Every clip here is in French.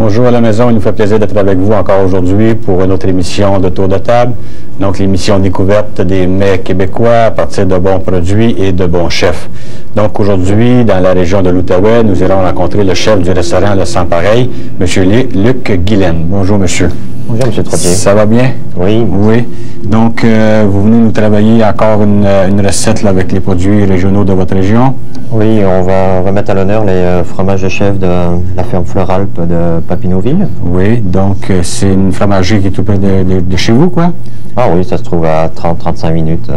Bonjour à la maison, il nous fait plaisir d'être avec vous encore aujourd'hui pour une autre émission de Tour de table. Donc l'émission découverte des mets québécois à partir de bons produits et de bons chefs. Donc aujourd'hui, dans la région de l'Outaouais, nous irons rencontrer le chef du restaurant Le Sans Pareil, M. Luc Guilaine. Bonjour monsieur. Bonjour M. Trottier. Ça va bien? Oui. Oui. Donc vous venez nous travailler encore une recette là, avec les produits régionaux de votre région? Oui, on va mettre à l'honneur les fromages de chèvre de la ferme Fleuralpe de Papineauville. Oui, donc c'est une fromagerie qui est tout près de chez vous, quoi? Ah oui, ça se trouve à 30-35 minutes.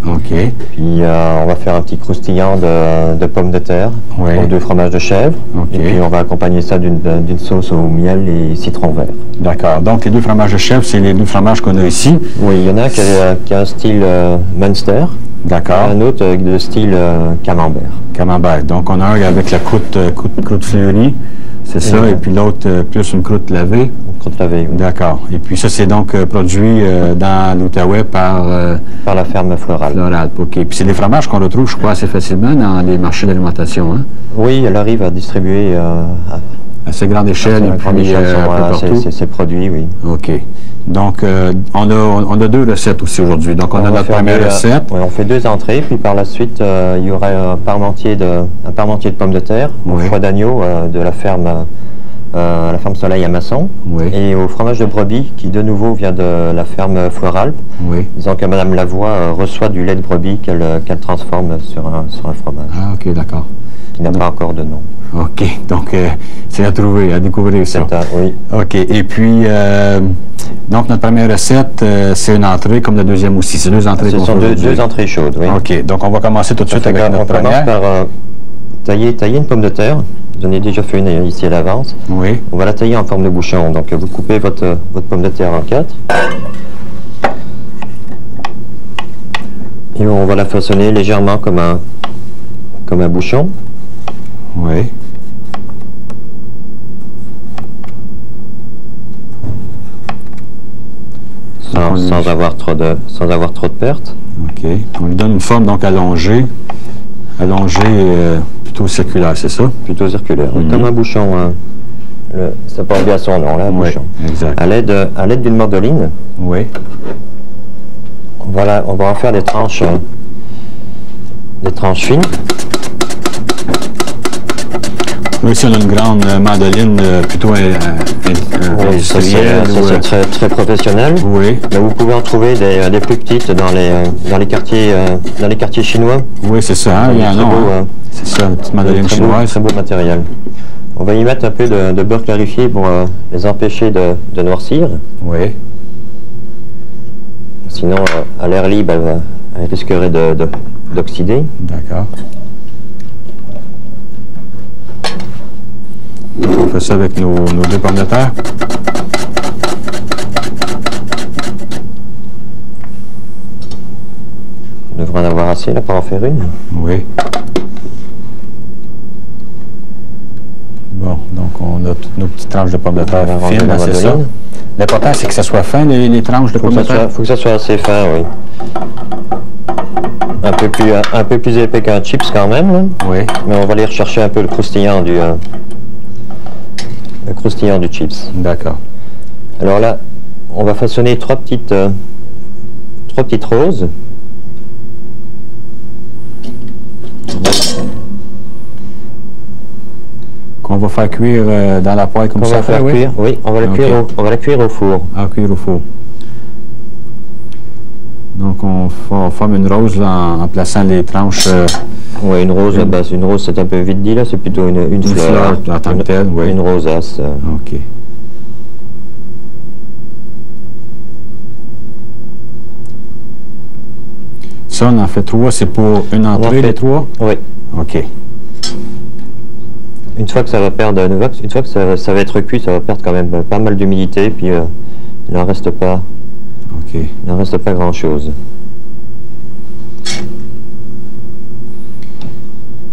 OK. Puis on va faire un petit croustillant de pommes de terre, Oui. donc de fromage de chèvre. OK. Et puis on va accompagner ça d'une sauce au miel et citron vert. D'accord. Donc les deux fromages de chèvre, c'est les deux fromages qu'on a ici. Oui, il y en a un qui a un style Munster, D'accord. un autre de style Camembert. Camembert. Donc on a un avec la croûte fleurie, c'est ça, et puis l'autre plus une croûte lavée. Croûte lavée, oui. D'accord. Et puis ça, c'est donc produit dans l'Outaouais par la ferme Fleuralpe. Fleuralpe, OK. Puis c'est des fromages qu'on retrouve, je crois, assez facilement dans les marchés d'alimentation, hein? Oui, elle arrive à distribuer à assez grande échelle, et puis partout. Ces produits, oui. OK. Donc, on a deux recettes aussi aujourd'hui. Donc, on a notre première recette. Oui, on fait deux entrées, puis par la suite, il y aurait un parmentier de pommes de terre, au foie d'agneau de la ferme Soleil à Masson, et au fromage de brebis qui, de nouveau, vient de la ferme Fleuralpe. Oui. Disons que Mme Lavoie reçoit du lait de brebis qu'elle transforme sur un fromage. Ah, OK, d'accord. Qui n'a pas encore de nom. OK. Donc, c'est à trouver, à découvrir ça. Oui. OK. Et puis, donc, notre première recette, c'est une entrée, comme la deuxième aussi. C'est deux entrées. Ce sont deux entrées chaudes, oui. OK. Donc, on va commencer tout de suite avec notre première. On commence par tailler une pomme de terre. J'en ai déjà fait une ici à l'avance. Oui. On va la tailler en forme de bouchon. Donc, vous coupez votre pomme de terre en 4. Et on va la façonner légèrement comme un bouchon. Oui. Sans avoir trop de pertes. OK. On lui donne une forme donc allongée. Plutôt circulaire, c'est ça? Plutôt circulaire. Comme un bouchon. Ça porte bien son nom, là, un bouchon. Exact. À l'aide d'une mordeline. Oui. On va en faire des tranches fines. Là, ici, on a une grande mandoline plutôt industrielle. C'est très professionnel. Oui. Mais vous pouvez en trouver des plus petites dans les quartiers chinois. Oui, c'est ça. Hein, il y en a. C'est ça, une petite mandoline chinoise. Très beau matériel. On va y mettre un peu de beurre clarifié pour les empêcher de noircir. Oui. Sinon, à l'air libre, elle risquerait d'oxyder. D'accord. On fait ça avec nos deux pommes de terre. On devrait en avoir assez là pour en faire une. Oui. Bon, donc on a toutes nos petites tranches de pommes de terre fines, c'est ça. L'important, c'est que ça soit fin, les tranches de pommes de terre. Il faut que ça soit assez fin, oui. Un peu plus épais qu'un chips quand même, là. Oui. Mais on va aller rechercher un peu le croustillant du chips. D'accord. Alors là, on va façonner trois petites roses. Qu'on va faire cuire dans la poêle comme ça. Cuire, oui, on va la cuire au four. Ah, cuire au four. Donc on forme une rose là, en plaçant les tranches. Oui, une rose, c'est un peu vite dit là, c'est plutôt une fleur en tant que telle, oui. Une rosace. OK. Ça, on en fait 3, c'est pour une entrée, les 3? Oui. OK. Une fois que ça va perdre, une fois que ça va être cuit, ça va perdre quand même pas mal d'humidité, puis il n'en reste pas. OK. Il n'en reste pas grand-chose.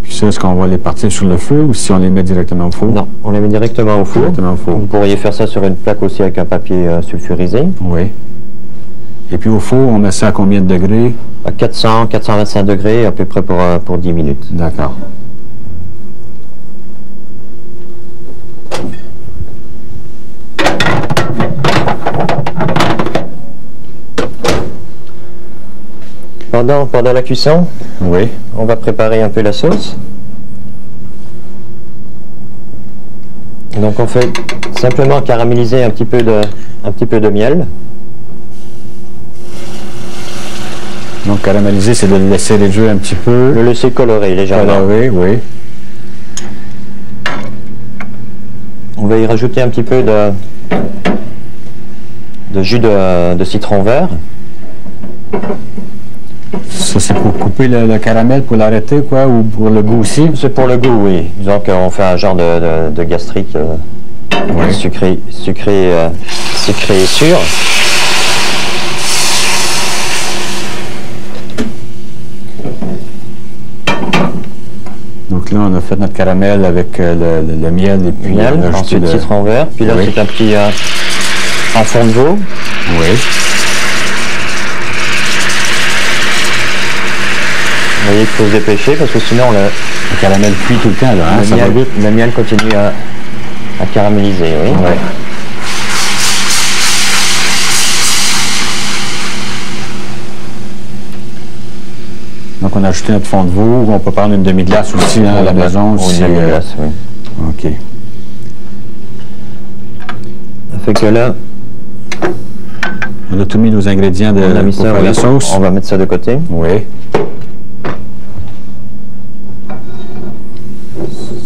Puis ça, est-ce qu'on va les partir sur le feu ou si on les met directement au four? Non, on les met directement au four. Directement au four. Vous pourriez faire ça sur une plaque aussi avec un papier sulfurisé. Oui. Et puis au four, on met ça à combien de degrés? À 400, 425 degrés, à peu près pour 10 minutes. D'accord. pendant la cuisson, Oui. on va préparer un peu la sauce. Donc on fait simplement caraméliser un petit peu de miel. Donc caraméliser, c'est de le laisser réduire un petit peu. Le laisser colorer légèrement. Colorer, oui. On va y rajouter un petit peu de jus de citron vert. Ça, c'est pour couper le caramel, pour l'arrêter, quoi, ou pour le goût aussi? C'est pour le goût, oui. Disons qu'on fait un genre de gastrique Oui. sucré et sûr. Donc là, on a fait notre caramel avec le miel et puis Miel, on a ajouté ensuite le citron vert. Puis là, Oui. c'est un petit en fond de veau. Oui. Vous voyez qu'il faut se dépêcher parce que sinon Le caramel cuit tout le temps, là, hein, ça va vite. le miel continue à caraméliser. Oui. Ouais. Donc on a ajouté notre fond de veau. On peut prendre une demi-glace aussi hein, à la maison. Ou une demi-glace, oui. OK. Ça fait que là, On a tout mis nos ingrédients on a mis pour ça, faire oui. la sauce. On va mettre ça de côté. Oui.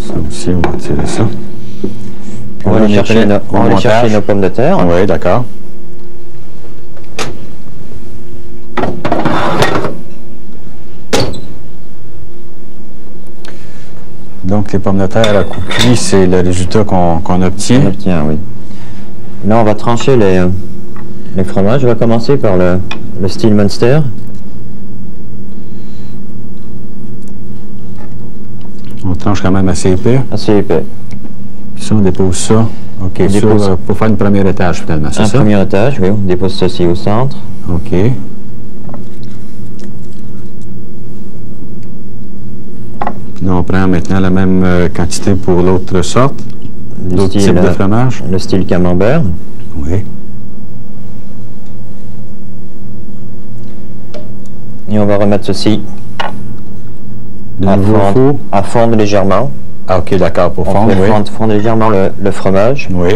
Ça aussi, on va tirer ça. On va aller chercher nos pommes de terre. Oui, d'accord. Donc, les pommes de terre à coup cuit, c'est le résultat qu'on obtient. On obtient, oui. Là, on va trancher les fromages. On va commencer par le style Munster. On tranche quand même assez épais. Assez épais. Puis ça, on dépose ça. OK, sur, pour faire une première étage, finalement, c'est ça? Un premier étage, oui. On dépose ceci au centre. OK. Là, on prend maintenant la même quantité pour l'autre sorte, d'autres types de fromage. Le style camembert. Oui. Et on va remettre ceci De nouveau au four. à fondre légèrement. Ah, OK, d'accord, pour fondre, oui. Fondre légèrement le fromage. Oui.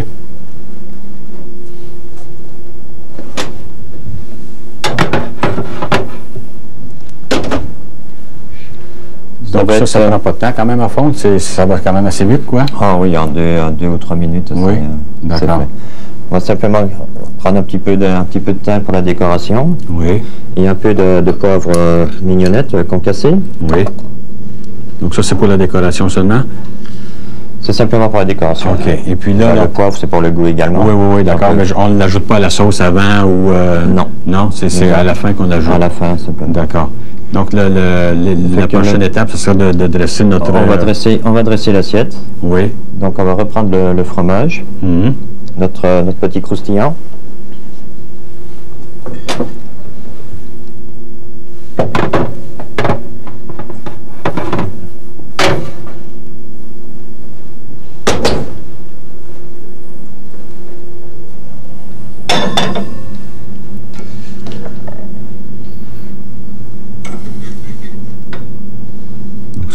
Donc ça prend pas de temps quand même à fondre, ça va quand même assez vite, quoi. Ah oui, en deux ou 3 minutes. Oui, d'accord. On va simplement prendre un petit peu de temps pour la décoration. Oui. Et un peu de poivre mignonnette concassé. Oui. Donc ça, c'est pour la décoration seulement? C'est simplement pour la décoration. OK. Et puis là... le poivre, c'est pour le goût également. Oui, d'accord. Mais on ne l'ajoute pas à la sauce avant ou... Non. Non, c'est à la fin qu'on l'ajoute. À la fin, simplement. D'accord. Donc la prochaine étape, ce sera de dresser notre... On va dresser l'assiette. Oui. Donc on va reprendre le fromage, notre petit croustillant.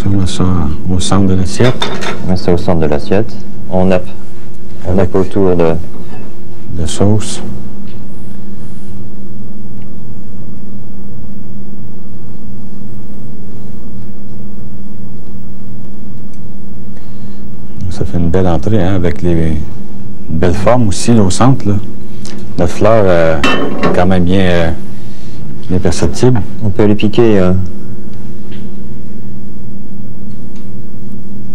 On met ça au centre de l'assiette. On met ça au centre de l'assiette. On nappe autour de sauce. Ça fait une belle entrée hein, avec une belle forme aussi là, au centre. Là. Notre fleur est quand même bien perceptible. On peut les piquer.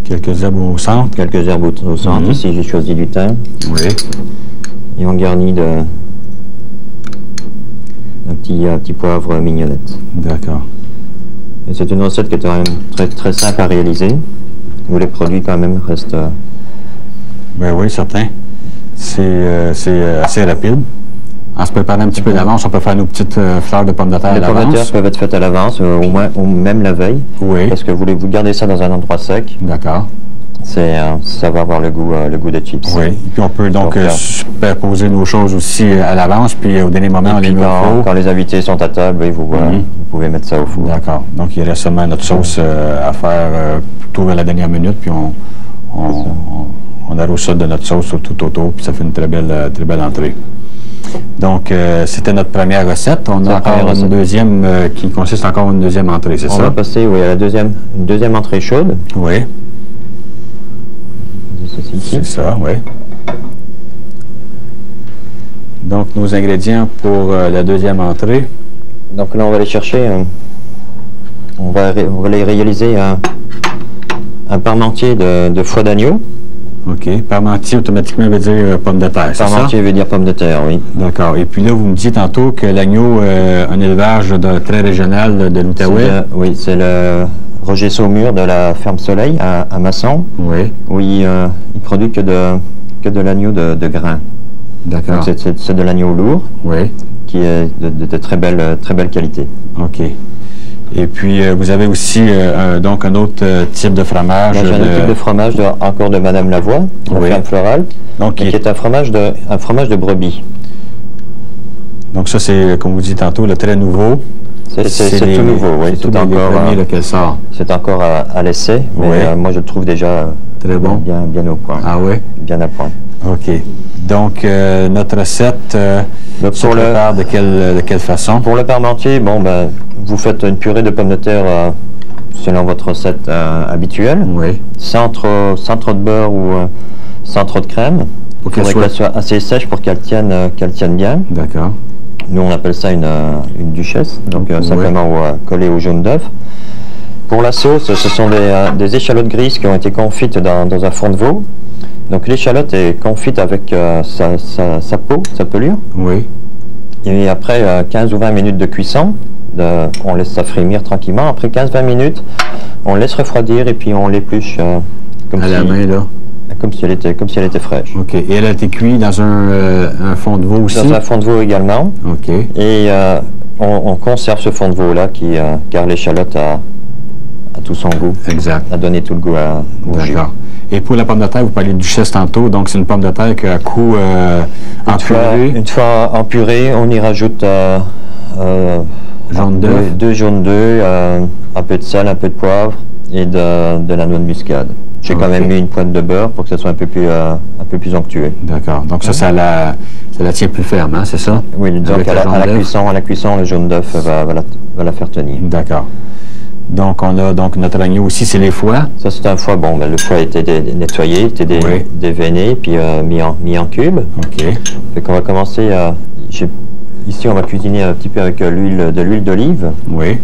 Quelques herbes au centre. Quelques herbes au centre. Ici, j'ai choisi du thym. Oui. Et on garnit d'un petit poivre mignonnette. D'accord. Et c'est une recette qui est quand même très, très simple à réaliser, où les produits quand même restent... Ben oui, certain. C'est assez rapide. En se préparant un petit peu d'avance, on peut faire nos petites fleurs de pommes de terre à l'avance. Les pommes de terre peuvent être faites à l'avance, ou même la veille. Oui. Parce que vous gardez ça dans un endroit sec. D'accord. ça va avoir le goût de chips. Oui, et puis on peut donc superposer nos choses aussi à l'avance, puis au dernier moment, on les met au four. Quand les invités sont à table, oui, vous pouvez mettre ça au four. D'accord. Donc, il reste seulement notre sauce à faire tout à la dernière minute, puis on arrose ça de notre sauce tout autour, puis ça fait une très belle entrée. Donc, c'était notre première recette. On a encore une deuxième qui consiste encore une deuxième entrée, c'est ça? On va passer, oui, à la deuxième entrée chaude. Oui. C'est ça, oui. Donc, nos ingrédients pour la deuxième entrée. Donc là, on va aller chercher, on va aller réaliser un parmentier de foie d'agneau. OK. Parmentier, automatiquement, veut dire pomme de terre, c'est ça? Parmentier veut dire pomme de terre, oui. D'accord. Et puis là, vous me disiez tantôt que l'agneau, un élevage très régional de l'Outaouais. Oui, c'est le Roger Saumur de la ferme Soleil à Masson. Oui. Où il produit que de l'agneau de grain. D'accord. C'est de l'agneau lourd. Oui. Qui est de très belle qualité. OK. Et puis, vous avez aussi donc un autre type de fromage. J'ai un autre type de fromage encore de Madame Lavoie, la ferme Florale, donc, qui est un fromage de brebis. Donc ça, c'est, comme vous dites tantôt, le très nouveau. C'est tout nouveau, oui. C'est tout encore lequel sort. C'est encore à l'essai, mais moi je le trouve déjà très bon. Bien au point. Ah oui? Bien à point. OK. Donc, notre recette se prépare de quelle façon? Pour le parmentier, bon, ben, vous faites une purée de pommes de terre selon votre recette habituelle. Oui. Sans trop de beurre ou sans trop de crème. Pour qu'elle soit assez sèche pour qu'elle tienne bien. D'accord. Nous, on appelle ça une duchesse, donc simplement collée au jaune d'œuf. Pour la sauce, ce sont des échalotes grises qui ont été confites dans un fond de veau. Donc l'échalote est confite avec sa peau, sa pelure. Oui. Et après 15 ou 20 minutes de cuisson, on laisse ça frémir tranquillement. Après 15-20 minutes, on laisse refroidir et puis on l'épluche à la main, là. Comme si elle était fraîche. OK. Et elle a été cuite dans un fond de veau aussi? Dans un fond de veau également. OK. Et on conserve ce fond de veau-là car l'échalote a tout son goût. Exact. A donné tout le goût au jus. D'accord. Et pour la pomme de terre, vous parlez de duchesse tantôt, donc c'est une pomme de terre qui a coup en purée. Une fois en purée, on y rajoute jaune d'œuf. 2 jaunes d'œuf, un peu de sel, un peu de poivre et de la noix de muscade. J'ai quand même mis une pointe de beurre pour que ça soit un peu plus onctueux. D'accord. Donc ça la tient plus ferme, hein, c'est ça? Oui, donc à la cuisson, le jaune d'œuf va la faire tenir. D'accord. Donc on a notre agneau aussi, c'est les foies. Ça c'est un foie, bon, le foie était nettoyé, était déveiné, puis mis en cubes. OK. Fait qu'on va commencer ici on va cuisiner un petit peu avec de l'huile d'olive. Oui.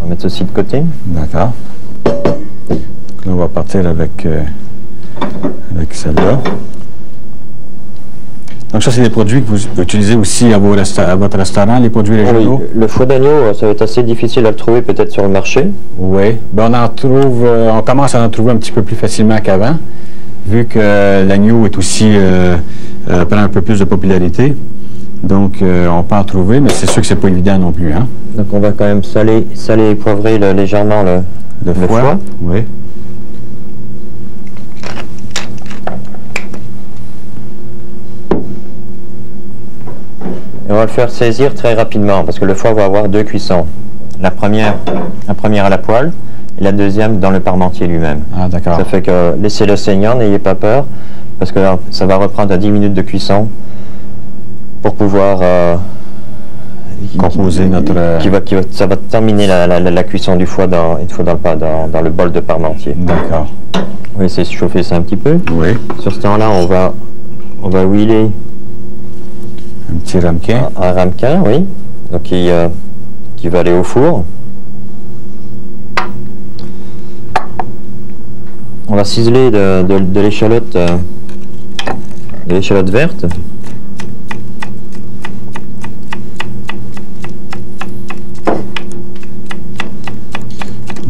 On va mettre ceci de côté. D'accord. Là, on va partir avec celle-là. Donc ça, c'est des produits que vous utilisez aussi à votre restaurant, les produits régionaux? Oui, le foie d'agneau, ça va être assez difficile à le trouver peut-être sur le marché. Oui. Ben, on commence à en trouver un petit peu plus facilement qu'avant, vu que l'agneau est aussi prend un peu plus de popularité. Donc, on peut en trouver, mais c'est sûr que c'est pas évident non plus, hein? Donc, on va quand même saler et poivrer légèrement le foie. Oui. Et on va le faire saisir très rapidement, parce que le foie va avoir 2 cuissons. La première à la poêle, et la deuxième dans le parmentier lui-même. Ah, d'accord. Ça fait que laissez-le saignant, n'ayez pas peur, parce que ça va reprendre à 10 minutes de cuisson pour pouvoir composer notre... ça va terminer la cuisson du foie dans le bol de parmentier. D'accord. On va essayer de chauffer ça un petit peu. Oui. Sur ce temps-là, on va huiler un petit ramequin. Un ramequin, oui. Donc qui va aller au four. On va ciseler de l'échalote verte.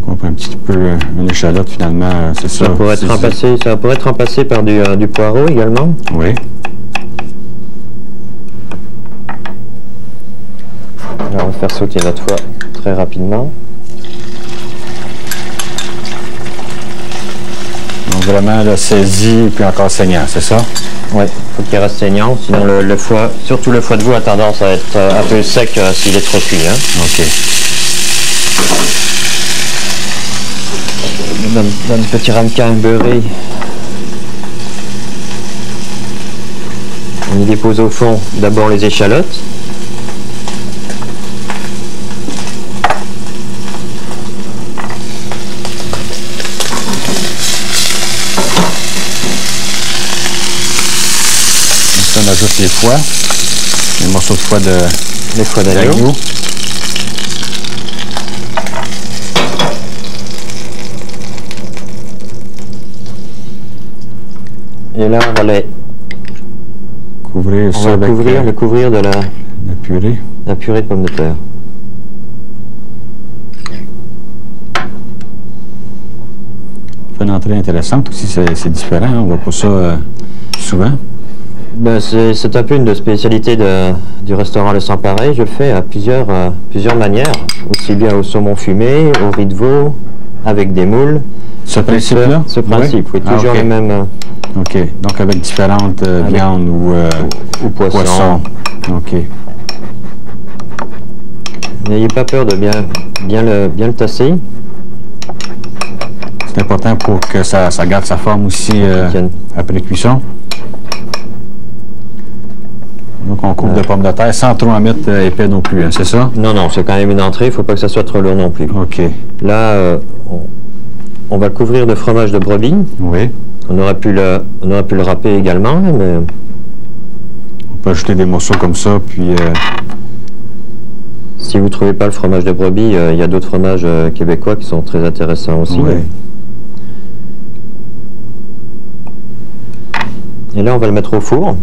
On prend un petit peu une échalote finalement, c'est ça. Ça pourrait être remplacé par du poireau également. Oui. Alors, on va faire sauter notre foie très rapidement. vraiment là, saisi et puis encore saignant, c'est ça? Oui, il faut qu'il reste saignant, sinon le foie, surtout le foie de veau a tendance à être un peu sec s'il est trop cuit. Hein. OK. Dans un petit ramequin beurré, on y dépose au fond d'abord les échalotes. On ajoute les foies, les morceaux de foie d'agneau. Et là, on va les couvrir ça avec le couvrir de la purée de pommes de terre. C'est une entrée intéressante aussi, c'est différent, on ne voit pas ça souvent. Ben, c'est un peu une spécialité du restaurant Le Sans Pareil. Je le fais à plusieurs manières, aussi bien au saumon fumé, au riz de veau, avec des moules. Ce principe-là? Ce principe, oui, toujours okay. le même. OK, donc avec différentes viandes ou poissons. OK. N'ayez pas peur de bien le tasser. C'est important pour que ça garde sa forme aussi après cuisson. Donc, on coupe de pommes de terre sans trop en mettre épais non plus, hein, c'est ça? Non, non, c'est quand même une entrée, il ne faut pas que ça soit trop lourd non plus. OK. Là, on va le couvrir de fromage de brebis. Oui. On aurait pu le râper également, mais... On peut ajouter des morceaux comme ça, puis... Si vous ne trouvez pas le fromage de brebis, il y a d'autres fromages québécois qui sont très intéressants aussi. Oui. Et là, on va le mettre au four.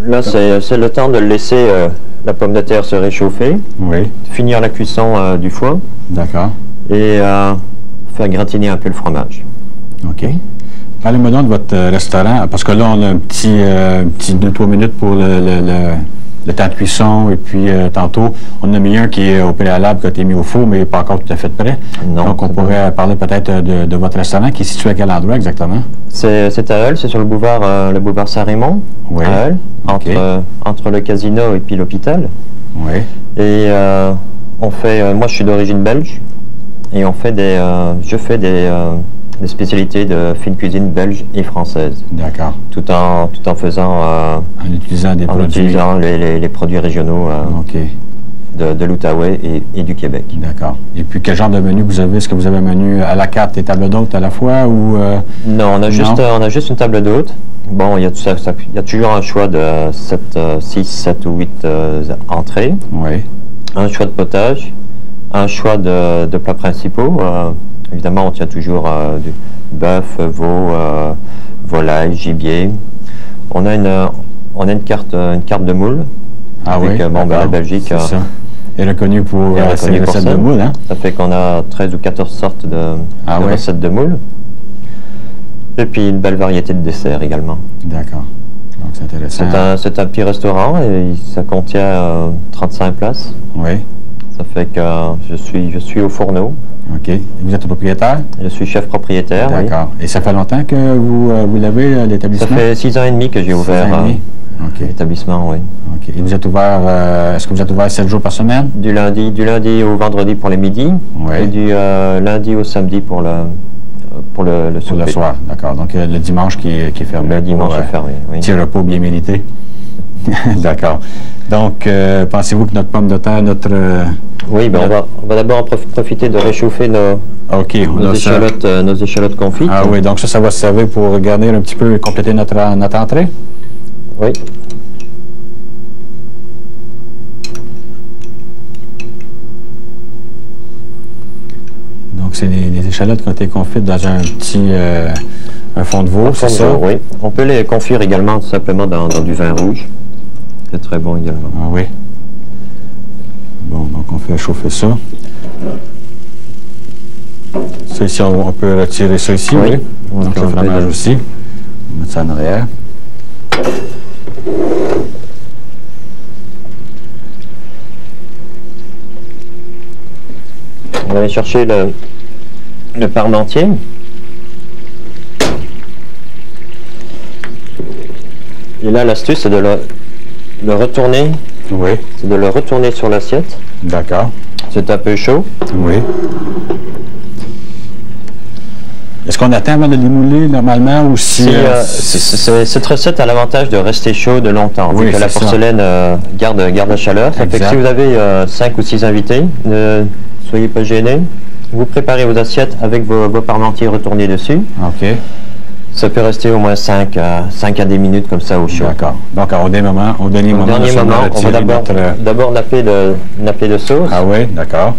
Là, c'est le temps de laisser la pomme de terre se réchauffer, finir la cuisson du foie. D'accord. Et faire gratiner un peu le fromage. OK. Parlez-moi donc de votre restaurant, parce que là, on a un petit 2-3 minutes pour le temps de cuisson, et puis tantôt, on a mis un qui est au préalable, qui a été mis au four, mais pas encore tout à fait prêt. Non, donc, on pourrait parler peut-être de votre restaurant, qui est situé à quel endroit exactement? C'est à Hull, c'est sur le boulevard Saint-Raymond, à Hull, entre le casino et puis l'hôpital. Oui. Et moi je suis d'origine belge, et je fais des spécialités de fine cuisine belge et française. D'accord. Tout en faisant... en utilisant des produits... utilisant les produits régionaux de l'Outaouais et du Québec. D'accord. Et puis, quel genre de menu vous avez? Est-ce que vous avez un menu à la carte et table d'hôte à la fois? Ou Non, on a juste une table d'hôte. Bon, il y a toujours un choix de 6, 7 ou 8 entrées. Oui. Un choix de potage. Un choix de plats principaux. Évidemment, on tient toujours du bœuf, veau, volaille, gibier. On a une carte de moule. Avec, la Belgique est reconnue pour ses recettes de moule. Hein? Ça fait qu'on a 13 ou 14 sortes de recettes de moule. Et puis une belle variété de desserts également. D'accord. Donc c'est intéressant. C'est un petit restaurant et ça contient 35 places. Oui. Ça fait que je suis au fourneau. OK. Et vous êtes propriétaire? Je suis chef propriétaire, D'accord. Et ça fait longtemps que vous l'avez, l'établissement? Ça fait 6 ans et demi que j'ai ouvert l'établissement, oui. OK. Et vous êtes ouvert, est-ce que vous êtes ouvert 7 jours par semaine? Du lundi au vendredi pour les midis. Oui. Et du lundi au samedi pour le souper. Pour le soir, d'accord. Donc le dimanche qui est fermé. Le dimanche est fermé, oui. Petit repos bien mérité. D'accord. Donc, pensez-vous que notre pomme de terre, oui, ben on va d'abord profiter de réchauffer nos échalotes confites. Ah oui, donc ça va se servir pour garnir un petit peu et compléter notre entrée? Oui. Donc, c'est des échalotes qui ont été confites dans un petit un fond de veau, c'est ça? Oui. On peut les confire également tout simplement dans du vin rouge. C'est très bon également. Ah oui. Bon, donc on fait chauffer ça. Ça ici, on peut retirer ça ici, oui. Donc le fromage aussi. On va mettre ça en arrière. aller chercher le parmentier. Et là, l'astuce, c'est de le retourner. Oui. C'est de le retourner sur l'assiette. D'accord. C'est un peu chaud. Oui. Est-ce qu'on attend avant de l'émouler normalement ou si... cette recette a l'avantage de rester chaude longtemps, oui, vu que la porcelaine garde la chaleur. Ça fait que si vous avez 5 ou 6 invités, ne soyez pas gênés. Vous préparez vos assiettes avec vos parmentiers retournés dessus. OK. Ça peut rester au moins 5 à 10 minutes comme ça au chaud. D'accord. Donc, au dernier moment, on va d'abord napper de sauce. Ah oui, d'accord.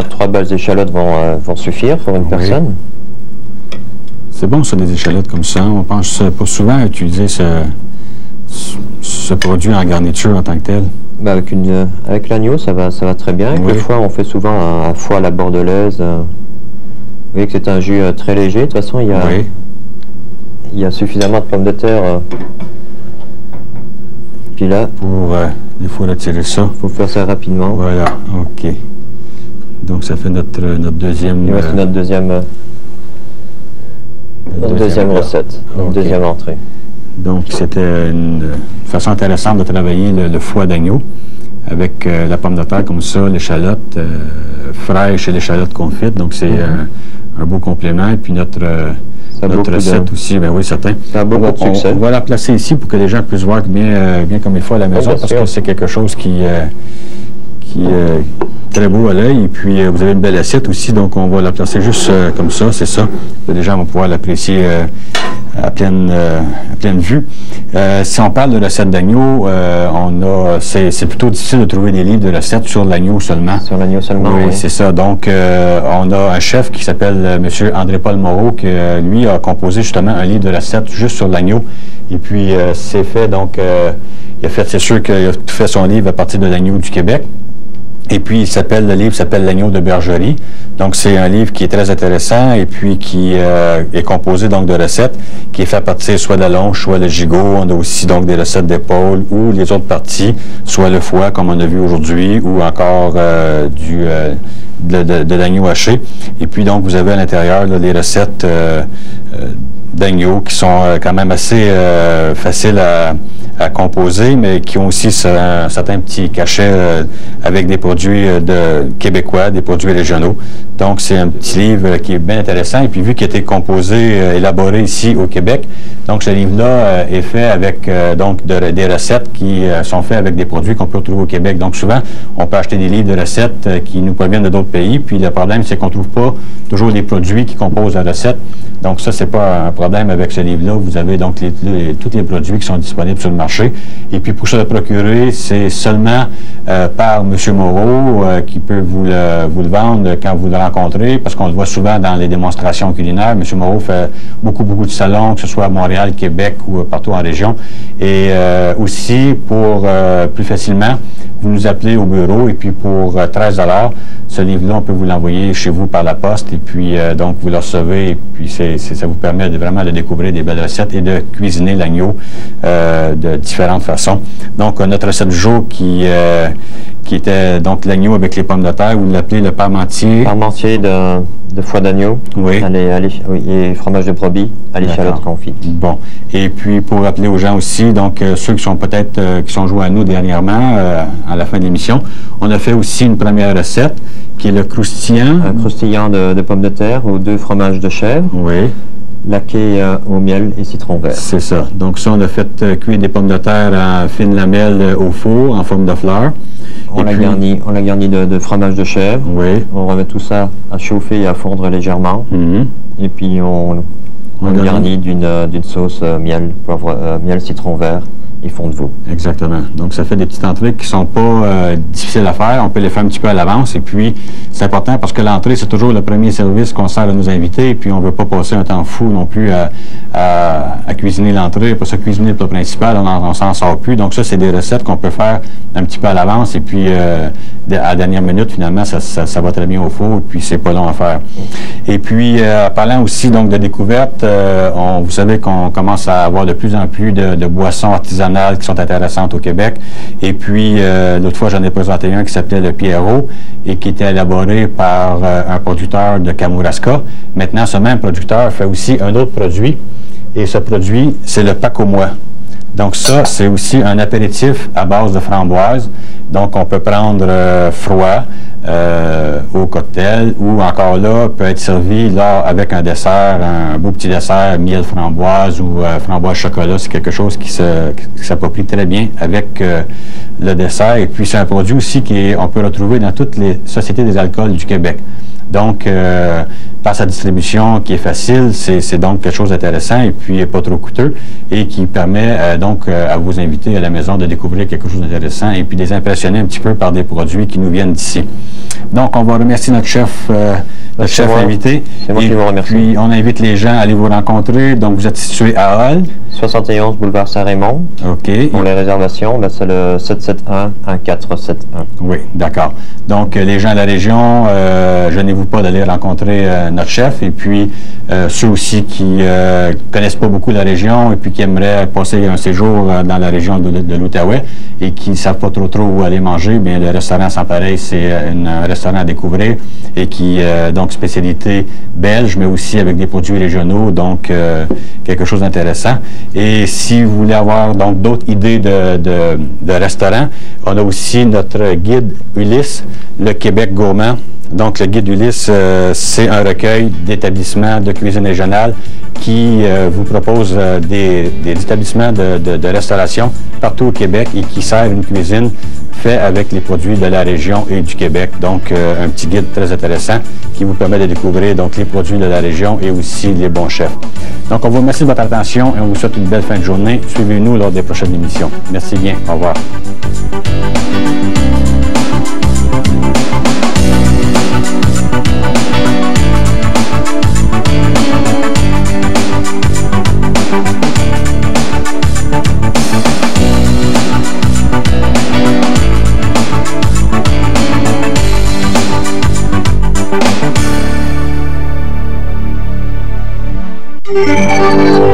Trois balles d'échalotes vont suffire pour une personne. C'est bon, ça, des échalotes comme ça. On pense pas souvent à utiliser ce produit en garniture en tant que tel. Ben avec l'agneau, ça va très bien. Avec le foie, on fait souvent un foie à la bordelaise. Vous voyez que c'est un jus très léger. De toute façon, il y a suffisamment de pommes de terre. Puis là, il faut retirer ça. Il faut faire ça rapidement. Voilà, OK. Donc, ça fait notre deuxième... C'est notre deuxième recette, notre deuxième entrée. Donc, c'était une façon intéressante de travailler le foie d'agneau avec la pomme de terre comme ça, l'échalote fraîche et l'échalote confite. Donc, c'est un beau complément. Et puis, notre recette aussi, ben oui, certain. Ça a beaucoup de succès. On va la placer ici pour que les gens puissent voir bien comme il faut à la maison, parce que c'est quelque chose qui est très beau à l'œil. Et puis, vous avez une belle assiette aussi, donc on va la placer juste comme ça, c'est ça. Les gens vont pouvoir l'apprécier à pleine vue. Si on parle de recette d'agneau, c'est plutôt difficile de trouver des livres de recettes sur l'agneau seulement. Sur l'agneau seulement, oui. C'est ça. Donc, on a un chef qui s'appelle M. André-Paul Moreau, qui, lui, a composé justement un livre de recettes juste sur l'agneau. Et puis, c'est fait, donc, c'est sûr qu'il a tout fait son livre à partir de l'agneau du Québec. Et puis, le livre s'appelle L'agneau de bergerie. Donc, c'est un livre qui est très intéressant et puis qui est composé donc de recettes qui est fait à partir soit de la longe, soit le gigot. On a aussi donc des recettes d'épaule ou les autres parties, soit le foie, comme on a vu aujourd'hui, ou encore de l'agneau haché. Et puis, donc, vous avez à l'intérieur les recettes d'agneau qui sont quand même assez faciles à composer, mais qui ont aussi un certain petit cachet avec des produits québécois, des produits régionaux. Donc, c'est un petit livre qui est bien intéressant. Et puis, vu qu'il a été composé, élaboré ici au Québec, donc ce livre-là est fait avec des recettes qui sont faites avec des produits qu'on peut retrouver au Québec. Donc, souvent, on peut acheter des livres de recettes qui nous proviennent de d'autres pays. Puis, le problème, c'est qu'on ne trouve pas toujours les produits qui composent la recette. Donc, ça, c'est pas un problème avec ce livre-là. Vous avez donc tous les produits qui sont disponibles sur le marché. Et puis, pour se le procurer, c'est seulement par M. Moreau qui peut vous le vendre quand vous le rencontrez, parce qu'on le voit souvent dans les démonstrations culinaires. M. Moreau fait beaucoup de salons, que ce soit à Montréal, Québec ou partout en région. Et aussi, pour plus facilement, vous nous appelez au bureau et puis pour 13 $, ce livre-là, on peut vous l'envoyer chez vous par la poste et puis donc vous le recevez et puis ça vous permet vraiment de découvrir des belles recettes et de cuisiner l'agneau de différentes façons. Donc, notre recette du jour qui était donc l'agneau avec les pommes de terre, vous l'appelez le parmentier. Parmentier de foie d'agneau. Oui. Et fromage de brebis à l'échalote confite. Bon. Et puis, pour rappeler aux gens aussi, donc ceux qui sont qui sont joués à nous dernièrement, à la fin de l'émission, on a fait aussi une première recette qui est le croustillant. Un croustillant de pommes de terre aux 2 fromages de chèvre. Oui. Laqué au miel et citron vert. C'est ça. Donc ça, on a fait cuire des pommes de terre en fines lamelles au four, en forme de fleur. On l'a garni de fromage de chèvre. Oui. On remet tout ça à chauffer et à fondre légèrement. Et puis on le garnit d'une sauce miel, miel, citron vert ils font de vous. Exactement. Donc, ça fait des petites entrées qui ne sont pas difficiles à faire. On peut les faire un petit peu à l'avance. Et puis, c'est important parce que l'entrée, c'est toujours le premier service qu'on sert à nos invités. Et puis, on ne veut pas passer un temps fou non plus à cuisiner l'entrée. Pour se cuisiner le plat principal, on s'en sort plus. Donc, ça, c'est des recettes qu'on peut faire un petit peu à l'avance. Et puis, à la dernière minute, finalement, ça va très bien au four. Et puis, c'est pas long à faire. Et puis, parlant aussi donc de découverte, vous savez qu'on commence à avoir de plus en plus de boissons artisanales qui sont intéressantes au Québec. Et puis, l'autre fois, j'en ai présenté un qui s'appelait le Pierrot et qui était élaboré par un producteur de Kamouraska. Maintenant, ce même producteur fait aussi un autre produit. Et ce produit, c'est le Pacomois. Donc ça, c'est aussi un apéritif à base de framboises. Donc, on peut prendre froid au cocktail ou encore là, peut être servi là avec un dessert, un beau petit dessert, miel framboise ou framboise chocolat. C'est quelque chose qui s'approprie très bien avec le dessert. Et puis, c'est un produit aussi qu'on peut retrouver dans toutes les sociétés des alcools du Québec. Donc, par sa distribution qui est facile, c'est donc quelque chose d'intéressant et puis pas trop coûteux et qui permet donc à vos invités à la maison de découvrir quelque chose d'intéressant et puis de les impressionner un petit peu par des produits qui nous viennent d'ici. Donc, on va remercier notre chef invité. C'est moi qui vous remercie. Puis, on invite les gens à aller vous rencontrer. Donc, vous êtes situé à Hall. 71 boulevard Saint-Raymond. OK. Pour les réservations, c'est le 771-1471. Oui, d'accord. Donc, les gens de la région, gênez-vous pas d'aller rencontrer notre chef. Et puis, ceux aussi qui connaissent pas beaucoup la région et puis qui aimeraient passer un séjour dans la région de l'Outaouais et qui ne savent pas trop où aller manger, bien, le restaurant Sans Pareil, c'est un restaurant à découvrir et qui, donc, spécialité belge, mais aussi avec des produits régionaux, donc quelque chose d'intéressant. Et si vous voulez avoir donc d'autres idées de restaurants, on a aussi notre guide Ulysse, le Québec gourmand. Donc, le guide Ulysse, c'est un recueil d'établissements de cuisine régionale qui vous propose des établissements de restauration partout au Québec et qui sert une cuisine faite avec les produits de la région et du Québec. Donc, un petit guide très intéressant qui vous permet de découvrir donc, les produits de la région et aussi les bons chefs. Donc, on vous remercie de votre attention et on vous souhaite une belle fin de journée. Suivez-nous lors des prochaines émissions. Merci bien. Au revoir. Thank you.